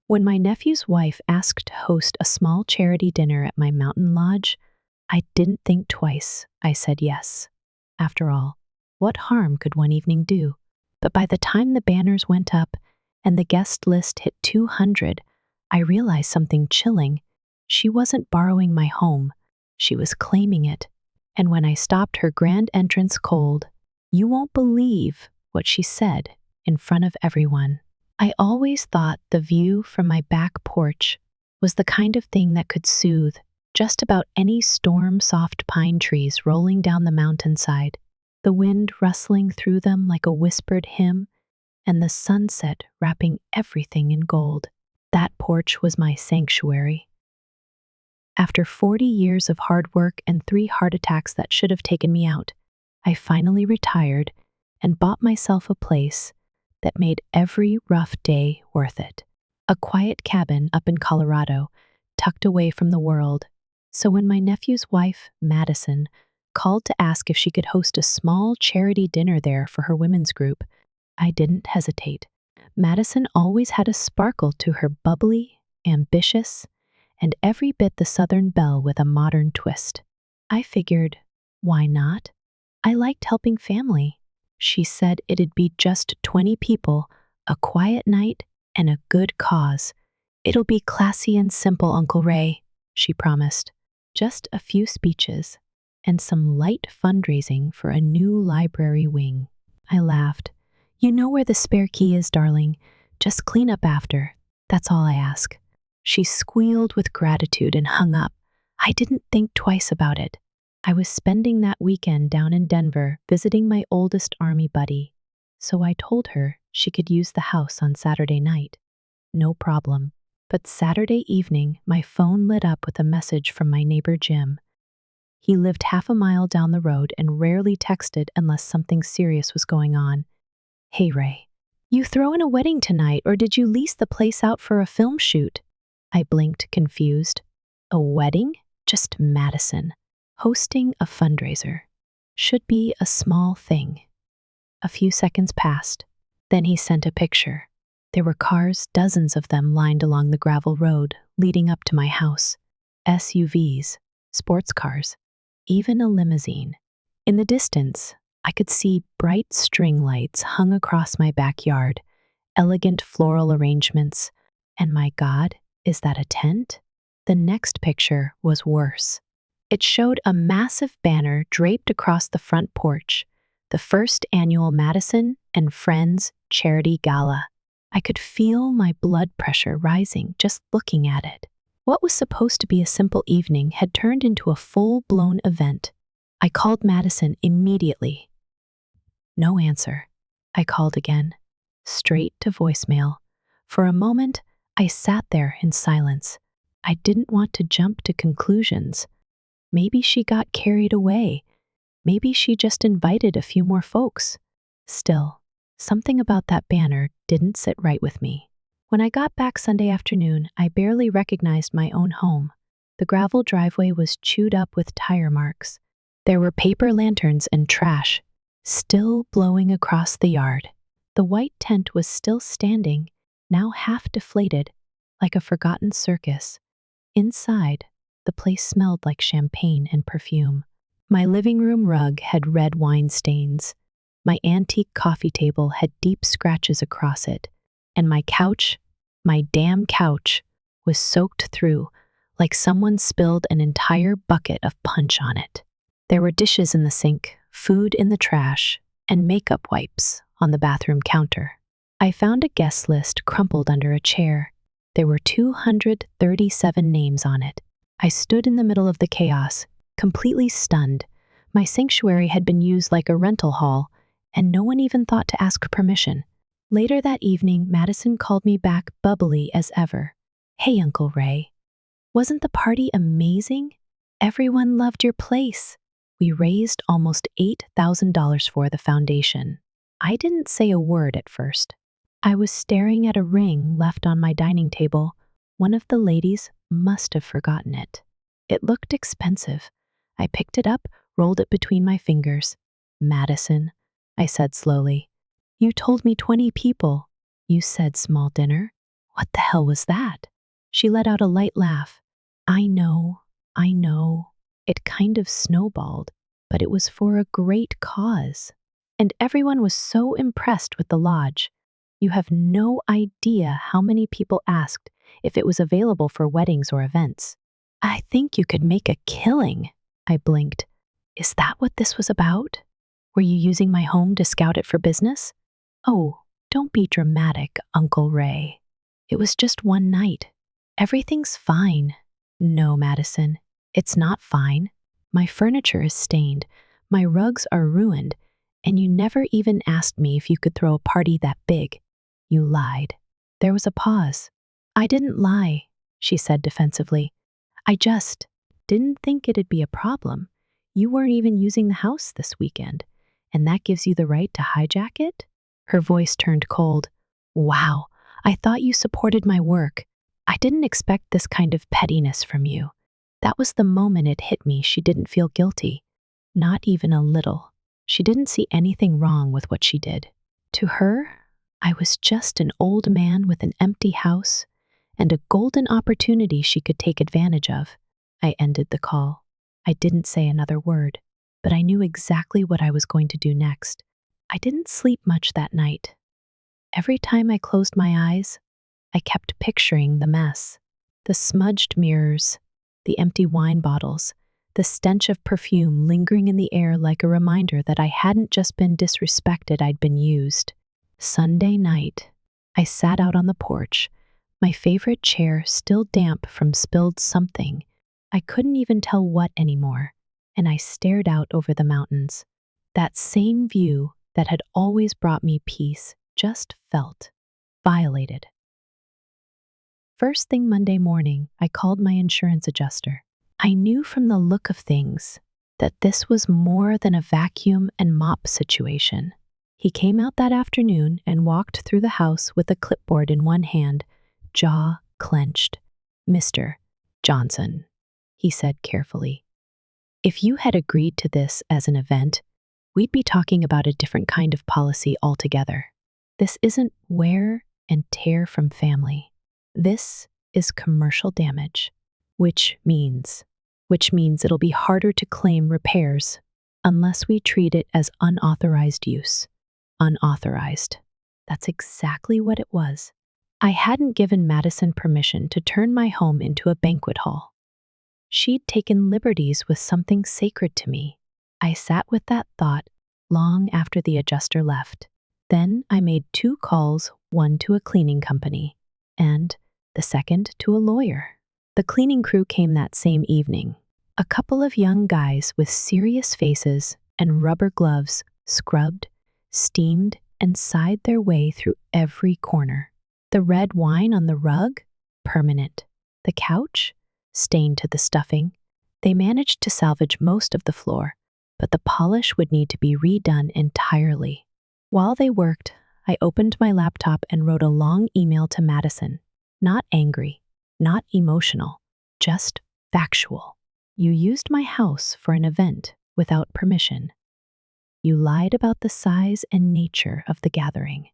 When my nephew's wife asked to host a small charity dinner at my mountain lodge, I didn't think twice. I said yes. After all, what harm could one evening do? But by the time the banners went up and the guest list hit 200, I realized something chilling. She wasn't borrowing my home. She was claiming it. And when I stopped her grand entrance cold, you won't believe what she said in front of everyone. I always thought the view from my back porch was the kind of thing that could soothe just about any storm-soft pine trees rolling down the mountainside, the wind rustling through them like a whispered hymn, and the sunset wrapping everything in gold. That porch was my sanctuary. After 40 years of hard work and 3 heart attacks that should have taken me out, I finally retired and bought myself a place that made every rough day worth it. A quiet cabin up in Colorado, tucked away from the world. So when my nephew's wife, Madison, called to ask if she could host a small charity dinner there for her women's group, I didn't hesitate. Madison always had a sparkle to her, bubbly, ambitious, and every bit the Southern belle with a modern twist. I figured, why not? I liked helping family. She said it'd be just 20 people, a quiet night, and a good cause. It'll be classy and simple, Uncle Ray, she promised. Just a few speeches and some light fundraising for a new library wing. I laughed. You know where the spare key is, darling. Just clean up after. That's all I ask. She squealed with gratitude and hung up. I didn't think twice about it. I was spending that weekend down in Denver visiting my oldest Army buddy, so I told her she could use the house on Saturday night. No problem. But Saturday evening, my phone lit up with a message from my neighbor Jim. He lived half a mile down the road and rarely texted unless something serious was going on. Hey Ray, you throwing a wedding tonight, or did you lease the place out for a film shoot? I blinked, confused. A wedding? Just Madison. Hosting a fundraiser. Should be a small thing. A few seconds passed. Then he sent a picture. There were cars, dozens of them lined along the gravel road leading up to my house. SUVs, sports cars, even a limousine. In the distance, I could see bright string lights hung across my backyard, elegant floral arrangements, and my God, is that a tent? The next picture was worse. It showed a massive banner draped across the front porch, the first annual Madison and Friends Charity Gala. I could feel my blood pressure rising just looking at it. What was supposed to be a simple evening had turned into a full-blown event. I called Madison immediately. No answer. I called again, straight to voicemail. For a moment, I sat there in silence. I didn't want to jump to conclusions. Maybe she got carried away. Maybe she just invited a few more folks. Still, something about that banner didn't sit right with me. When I got back Sunday afternoon, I barely recognized my own home. The gravel driveway was chewed up with tire marks. There were paper lanterns and trash, still blowing across the yard. The white tent was still standing, now half deflated, like a forgotten circus. Inside, the place smelled like champagne and perfume. My living room rug had red wine stains. My antique coffee table had deep scratches across it, and my couch, my damn couch, was soaked through like someone spilled an entire bucket of punch on it. There were dishes in the sink, food in the trash, and makeup wipes on the bathroom counter. I found a guest list crumpled under a chair. There were 237 names on it. I stood in the middle of the chaos, completely stunned. My sanctuary had been used like a rental hall, and no one even thought to ask permission. Later that evening, Madison called me back bubbly as ever. Hey, Uncle Ray. Wasn't the party amazing? Everyone loved your place. We raised almost $8,000 for the foundation. I didn't say a word at first. I was staring at a ring left on my dining table. One of the ladies must have forgotten it. It looked expensive. I picked it up, rolled it between my fingers. Madison, I said slowly. You told me 20 people. You said small dinner. What the hell was that? She let out a light laugh. I know, I know. It kind of snowballed, but it was for a great cause. And everyone was so impressed with the lodge. You have no idea how many people asked if it was available for weddings or events. I think you could make a killing. I blinked. Is that what this was about? Were you using my home to scout it for business? Oh, don't be dramatic, Uncle Ray. It was just one night. Everything's fine. No, Madison, it's not fine. My furniture is stained, my rugs are ruined, and you never even asked me if you could throw a party that big. You lied. There was a pause. I didn't lie, she said defensively. I just didn't think it'd be a problem. You weren't even using the house this weekend, and that gives you the right to hijack it? Her voice turned cold. Wow, I thought you supported my work. I didn't expect this kind of pettiness from you. That was the moment it hit me she didn't feel guilty. Not even a little. She didn't see anything wrong with what she did. To her, I was just an old man with an empty house and a golden opportunity she could take advantage of. I ended the call. I didn't say another word, but I knew exactly what I was going to do next. I didn't sleep much that night. Every time I closed my eyes, I kept picturing the mess. The smudged mirrors, the empty wine bottles, the stench of perfume lingering in the air like a reminder that I hadn't just been disrespected, I'd been used. Sunday night, I sat out on the porch, my favorite chair still damp from spilled something. I couldn't even tell what anymore, and I stared out over the mountains. That same view that had always brought me peace just felt violated. First thing Monday morning, I called my insurance adjuster. I knew from the look of things that this was more than a vacuum and mop situation. He came out that afternoon and walked through the house with a clipboard in one hand, jaw clenched. Mr. Johnson, he said carefully, if you had agreed to this as an event, we'd be talking about a different kind of policy altogether. This isn't wear and tear from family. This is commercial damage, which means it'll be harder to claim repairs unless we treat it as unauthorized use. Unauthorized. That's exactly what it was. I hadn't given Madison permission to turn my home into a banquet hall. She'd taken liberties with something sacred to me. I sat with that thought long after the adjuster left. Then I made 2 calls, one to a cleaning company, and the second to a lawyer. The cleaning crew came that same evening. A couple of young guys with serious faces and rubber gloves scrubbed, steamed, and sighed their way through every corner. The red wine on the rug? Permanent. The couch? Stained to the stuffing. They managed to salvage most of the floor, but the polish would need to be redone entirely. While they worked, I opened my laptop and wrote a long email to Madison. Not angry, not emotional, just factual. You used my house for an event without permission. You lied about the size and nature of the gathering.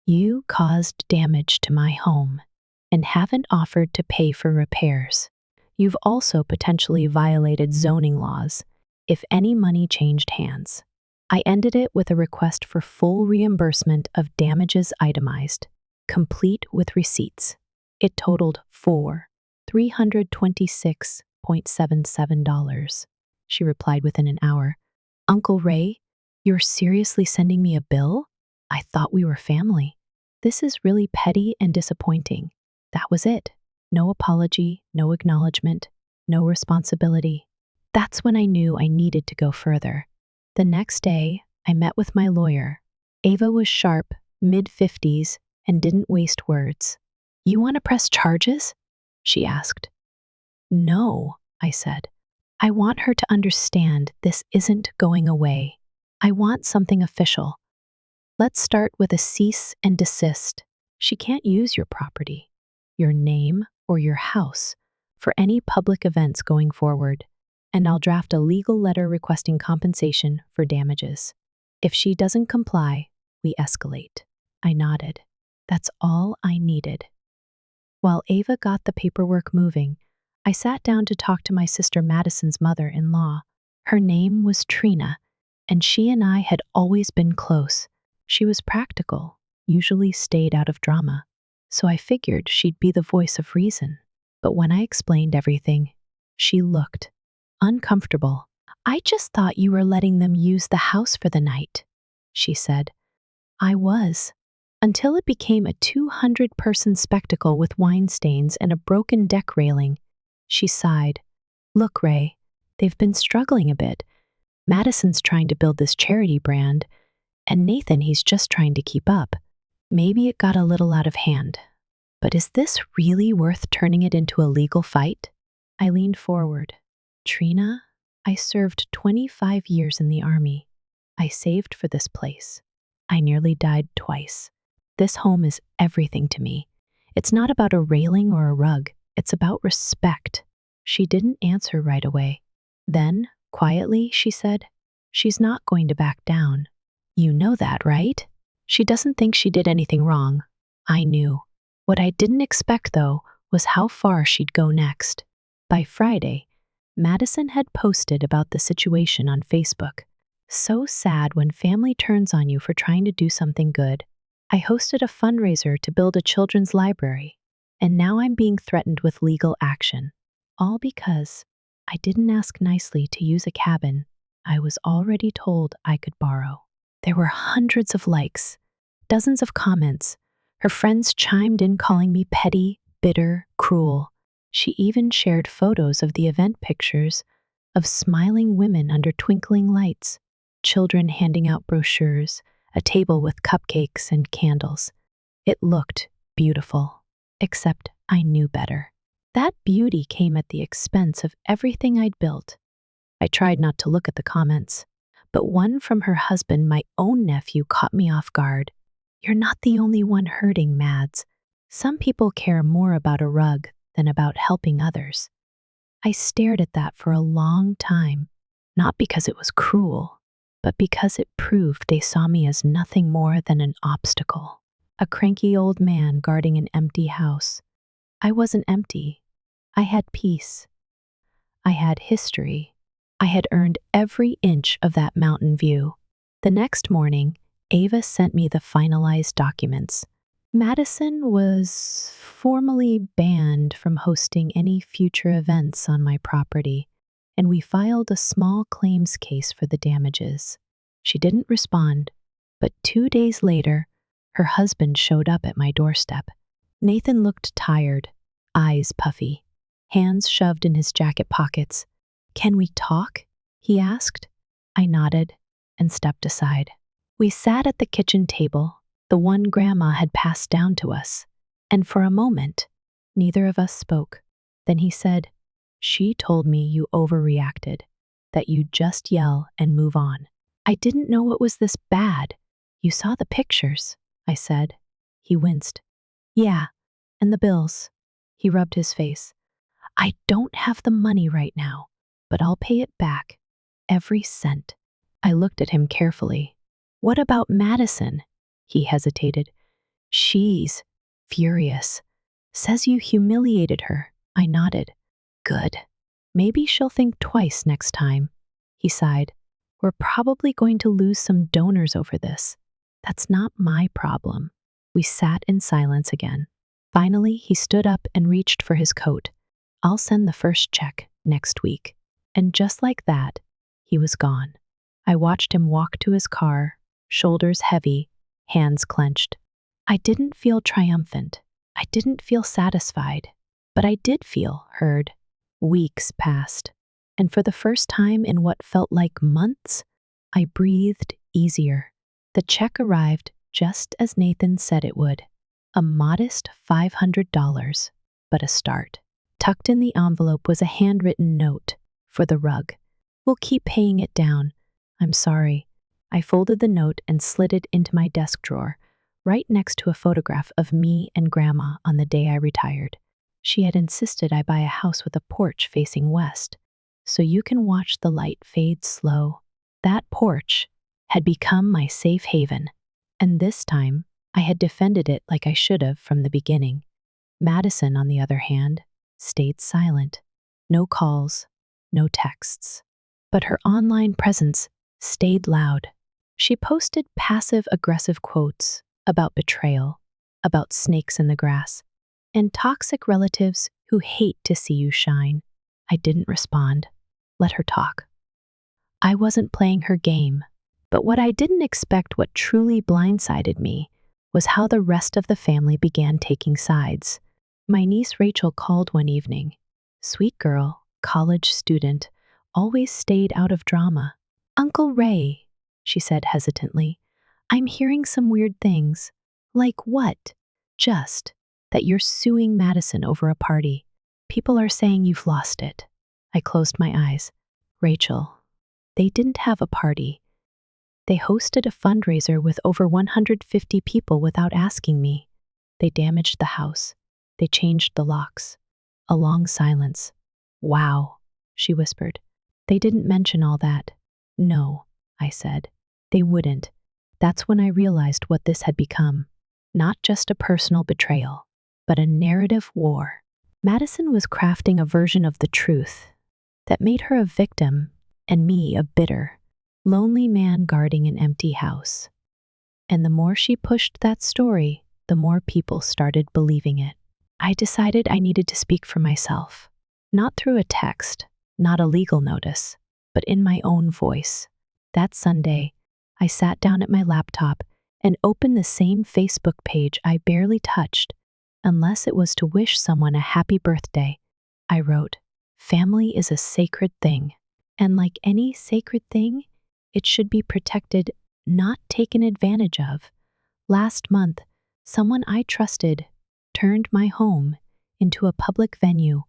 You caused damage to my home and haven't offered to pay for repairs. You've also potentially violated zoning laws if any money changed hands. I ended it with a request for full reimbursement of damages itemized, complete with receipts. It totaled $326.77. She replied within an hour. Uncle Ray, you're seriously sending me a bill? I thought we were family. This is really petty and disappointing. That was it. No apology, no acknowledgement, no responsibility. That's when I knew I needed to go further. The next day, I met with my lawyer. Ava was sharp, mid-50s, and didn't waste words. You want to press charges? She asked. No, I said. I want her to understand this isn't going away. I want something official. Let's start with a cease and desist. She can't use your property, your name, or your house for any public events going forward, and I'll draft a legal letter requesting compensation for damages. If she doesn't comply, we escalate. I nodded. That's all I needed. While Ava got the paperwork moving, I sat down to talk to my sister Madison's mother-in-law. Her name was Trina, and she and I had always been close. She was practical, usually stayed out of drama, so I figured she'd be the voice of reason. But when I explained everything, she looked uncomfortable. "I just thought you were letting them use the house for the night," she said. "I was, until it became a 200-person spectacle with wine stains and a broken deck railing." She sighed. "Look, Ray, they've been struggling a bit. Madison's trying to build this charity brand, and Nathan, he's just trying to keep up. Maybe it got a little out of hand. But is this really worth turning it into a legal fight?" I leaned forward. "Trina, I served 25 years in the Army. I saved for this place. I nearly died twice. This home is everything to me. It's not about a railing or a rug. It's about respect." She didn't answer right away. Then, quietly, she said, "She's not going to back down. You know that, right? She doesn't think she did anything wrong." I knew. What I didn't expect, though, was how far she'd go next. By Friday, Madison had posted about the situation on Facebook. "So sad when family turns on you for trying to do something good. I hosted a fundraiser to build a children's library, and now I'm being threatened with legal action. All because I didn't ask nicely to use a cabin I was already told I could borrow." There were hundreds of likes, dozens of comments. Her friends chimed in calling me petty, bitter, cruel. She even shared photos of the event pictures of smiling women under twinkling lights, children handing out brochures, a table with cupcakes and candles. It looked beautiful, except I knew better. That beauty came at the expense of everything I'd built. I tried not to look at the comments, but one from her husband, my own nephew, caught me off guard. "You're not the only one hurting, Mads. Some people care more about a rug than about helping others." I stared at that for a long time, not because it was cruel, but because it proved they saw me as nothing more than an obstacle, a cranky old man guarding an empty house. I wasn't empty. I had peace. I had history. I had earned every inch of that mountain view. The next morning, Ava sent me the finalized documents. Madison was formally banned from hosting any future events on my property, and we filed a small claims case for the damages. She didn't respond, but 2 days later, her husband showed up at my doorstep. Nathan looked tired, eyes puffy, hands shoved in his jacket pockets. "Can we talk?" he asked. I nodded and stepped aside. We sat at the kitchen table, the one Grandma had passed down to us, and for a moment, neither of us spoke. Then he said, "She told me you overreacted, that you'd just yell and move on. I didn't know it was this bad. You saw the pictures," I said. He winced. "Yeah, and the bills." He rubbed his face. "I don't have the money right now, but I'll pay it back, every cent." I looked at him carefully. "What about Madison?" He hesitated. "She's furious. Says you humiliated her." I nodded. "Good. Maybe she'll think twice next time." He sighed. "We're probably going to lose some donors over this. That's not my problem." We sat in silence again. Finally, he stood up and reached for his coat. "I'll send the first check next week." And just like that, he was gone. I watched him walk to his car, shoulders heavy, hands clenched. I didn't feel triumphant. I didn't feel satisfied, but I did feel heard. Weeks passed, and for the first time in what felt like months, I breathed easier. The check arrived just as Nathan said it would. A modest $500, but a start. Tucked in the envelope was a handwritten note for the rug. "We'll keep paying it down. I'm sorry." I folded the note and slid it into my desk drawer, right next to a photograph of me and Grandma on the day I retired. She had insisted I buy a house with a porch facing west, so you can watch the light fade slow. That porch had become my safe haven, and this time I had defended it like I should have from the beginning. Madison, on the other hand, stayed silent. No calls, no texts. But her online presence stayed loud. She posted passive-aggressive quotes about betrayal, about snakes in the grass, and toxic relatives who hate to see you shine. I didn't respond. Let her talk. I wasn't playing her game. But what I didn't expect, what truly blindsided me, was how the rest of the family began taking sides. My niece Rachel called one evening. Sweet girl, college student, always stayed out of drama. Uncle Ray, she said hesitantly, I'm hearing some weird things. Like what? Just that you're suing Madison over a party. People are saying you've lost it. I closed my eyes. Rachel, they didn't have a party. They hosted a fundraiser with over 150 people without asking me. They damaged the house. They changed the locks. A long silence. Wow, she whispered. They didn't mention all that. No, I said. They wouldn't. That's when I realized what this had become. Not just a personal betrayal, but a narrative war. Madison was crafting a version of the truth that made her a victim and me a bitter, lonely man guarding an empty house. And the more she pushed that story, the more people started believing it. I decided I needed to speak for myself, not through a text, not a legal notice, but in my own voice. That Sunday, I sat down at my laptop and opened the same Facebook page I barely touched, unless it was to wish someone a happy birthday. I wrote, "Family is a sacred thing, and like any sacred thing, it should be protected, not taken advantage of. Last month, someone I trusted turned my home into a public venue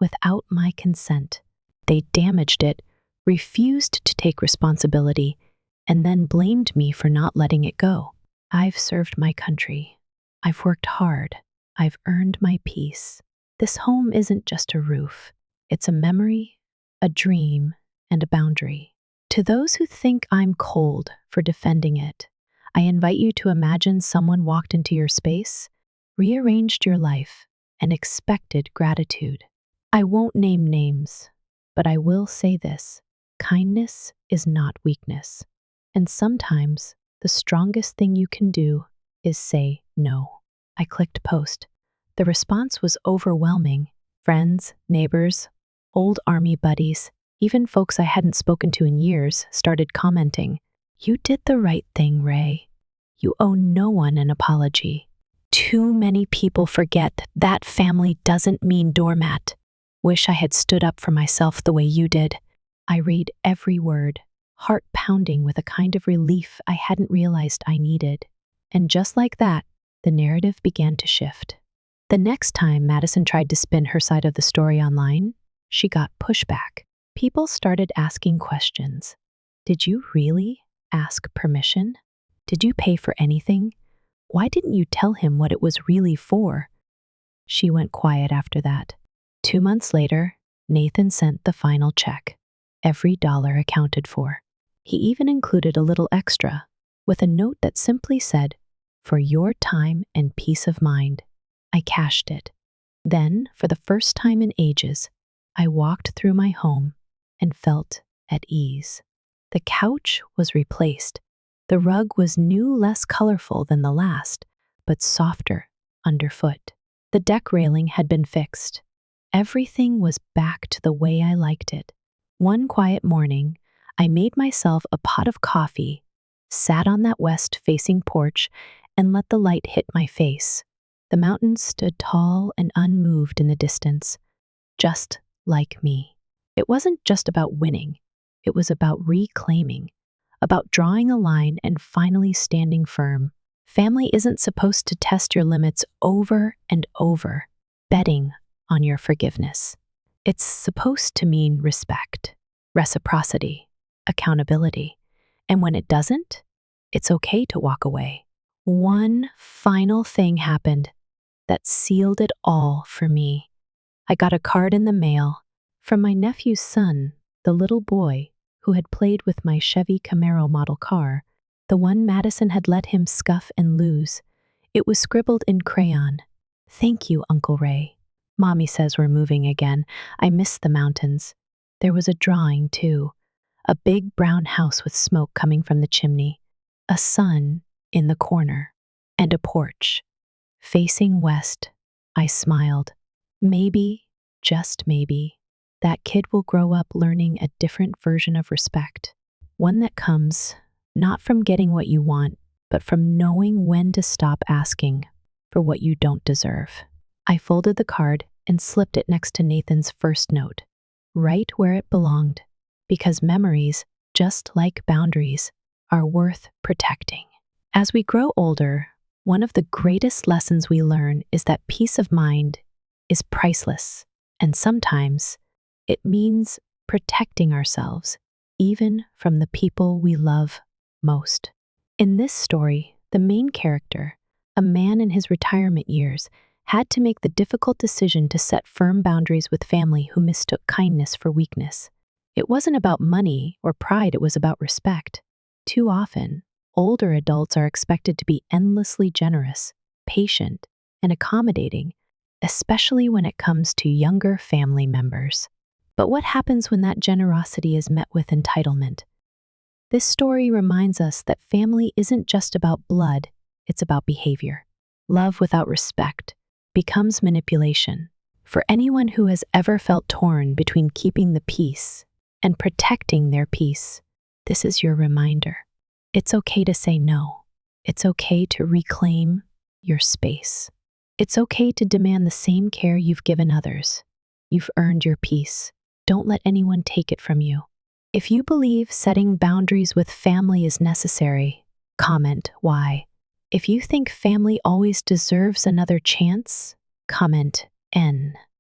without my consent. They damaged it, refused to take responsibility, and then blamed me for not letting it go. I've served my country. I've worked hard. I've earned my peace. This home isn't just a roof. It's a memory, a dream, and a boundary. To those who think I'm cold for defending it, I invite you to imagine someone walked into your space, rearranged your life, and expected gratitude. I won't name names, but I will say this: kindness is not weakness. And sometimes the strongest thing you can do is say no. I clicked post. The response was overwhelming. Friends, neighbors, old army buddies, even folks I hadn't spoken to in years started commenting. You did the right thing, Ray. You owe no one an apology. Too many people forget that family doesn't mean doormat. Wish I had stood up for myself the way you did. I read every word, heart pounding with a kind of relief I hadn't realized I needed. And just like that, the narrative began to shift. The next time Madison tried to spin her side of the story online, she got pushback. People started asking questions. Did you really ask permission? Did you pay for anything? Why didn't you tell him what it was really for? She went quiet after that. 2 months later, Nathan sent the final check. Every dollar accounted for. He even included a little extra, with a note that simply said, "For your time and peace of mind." I cashed it. Then, for the first time in ages, I walked through my home and felt at ease. The couch was replaced. The rug was new, less colorful than the last, but softer underfoot. The deck railing had been fixed. Everything was back to the way I liked it. One quiet morning, I made myself a pot of coffee, sat on that west-facing porch, and let the light hit my face. The mountains stood tall and unmoved in the distance, just like me. It wasn't just about winning. It was about reclaiming, about drawing a line and finally standing firm. Family isn't supposed to test your limits over and over, betting on your forgiveness. It's supposed to mean respect, reciprocity, accountability. And when it doesn't, it's okay to walk away. One final thing happened that sealed it all for me. I got a card in the mail from my nephew's son, the little boy who had played with my Chevy Camaro model car, the one Madison had let him scuff and lose. It was scribbled in crayon, Thank you, Uncle Ray. Mommy says we're moving again. I miss the mountains. There was a drawing, too. A big brown house with smoke coming from the chimney, a sun in the corner, and a porch. Facing west, I smiled. Maybe, just maybe, that kid will grow up learning a different version of respect. One that comes not from getting what you want, but from knowing when to stop asking for what you don't deserve. I folded the card and slipped it next to Nathan's first note, right where it belonged, because memories, just like boundaries, are worth protecting. As we grow older, one of the greatest lessons we learn is that peace of mind is priceless, and sometimes it means protecting ourselves, even from the people we love most. In this story, the main character, a man in his retirement years, had to make the difficult decision to set firm boundaries with family who mistook kindness for weakness. It wasn't about money or pride, it was about respect. Too often, older adults are expected to be endlessly generous, patient, and accommodating, especially when it comes to younger family members. But what happens when that generosity is met with entitlement? This story reminds us that family isn't just about blood, it's about behavior. Love without respect becomes manipulation. For anyone who has ever felt torn between keeping the peace and protecting their peace, this is your reminder. It's okay to say no. It's okay to reclaim your space. It's okay to demand the same care you've given others. You've earned your peace. Don't let anyone take it from you. If you believe setting boundaries with family is necessary, comment why. If you think family always deserves another chance, comment N.